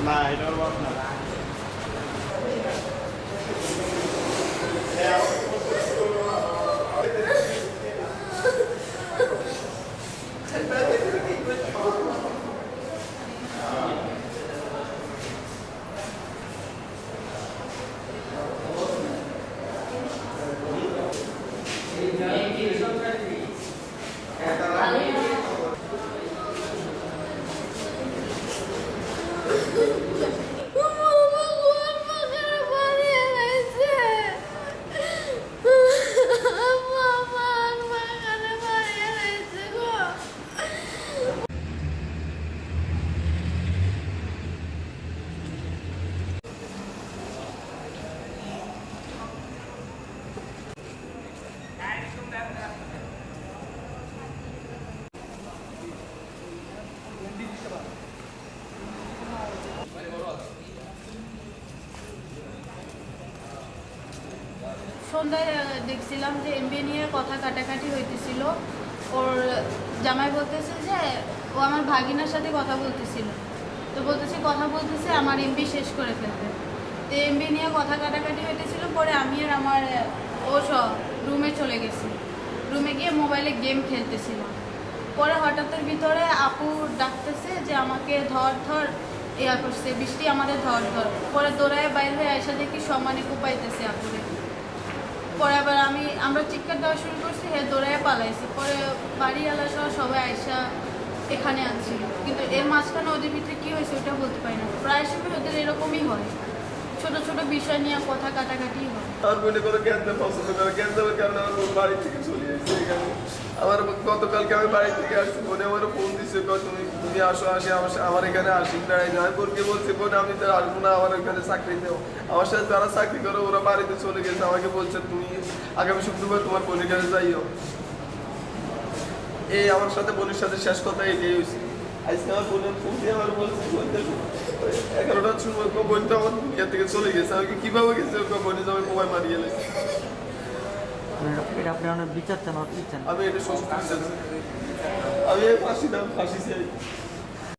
না এটার বাপ না সন্ধ্যায় দেখছিলাম যে এমবিএ নিয়ে কথা কাটাকাটি হইতেছিল। ওর জামাই বলতেছে যে ও আমার ভাগিনার সাথে কথা বলতেছিল, তো বলতেছে কথা বলতেছে আমার এমবি শেষ করে ফেলতে। তো এমবি নিয়ে কথা কাটাকাটি হইতেছিল। পরে আমি আর আমার ও সব রুমে চলে গেছি। রুমে গিয়ে মোবাইলে গেম খেলতেছিলাম। পরে হঠাৎের ভিতরে আপু ডাকতেছে যে আমাকে ধর ধর ইয়া করছে, বৃষ্টি আমাদের ধর ধর। পরে দৌড়ায় বাইরে হয়ে আইসা দেখি সমানে কুপাইতেছে আপুরে। পরে আবার আমরা চিৎকার দেওয়া শুরু করছি, হ্যাঁ দৌড়ায় পালাইছি। পরে বাড়িওয়ালা সহ সবাই আইসা এখানে আনছিল, কিন্তু এর মাঝখানে ওদের ভিতরে কী হয়েছে ওটা বলতে পারি না। প্রায় সময় ওদের এরকমই হয়, ছোট ছোট বিষয় নিয়ে কথা কাটাকাটি হয়। আমার মনে করো ক্যান্সার পছন্দ করে, ক্যান্সারের কারণে আমার বাড়ি থেকে চলে এসেছে এখানে। আমার গতকালকে আমি বাড়ি থেকে আসছি, বোনে আমার ফোন দিচ্ছে, তুমি আসো আসি আমার এখানে আসি দাঁড়াই না। আমি বোনকে বলছি বোন আমি তো আসবো না, আমার ওখানে চাকরি দেও। আমার সাথে যারা চাকরি করে ওরা বাড়িতে চলে গেছে, আমাকে বলছে তুমি আগামী শুক্রবার তোমার বোনের কাছে যাইও। এই আমার সাথে বোনের সাথে শেষ কথা এটাই হয়েছে। আজকে আমার বোনের ফোন দিয়ে আমার বলছে 11টার সময় বোনটা আমার দুনিয়া থেকে চলে গেছে। আমাকে কিভাবে গেছে বোনে যাবে মোবাইল মারিয়ে গেছে। আপনি অনেক বিচার চান, আমি এটা সমস্ত আমি ফাঁসি চাই।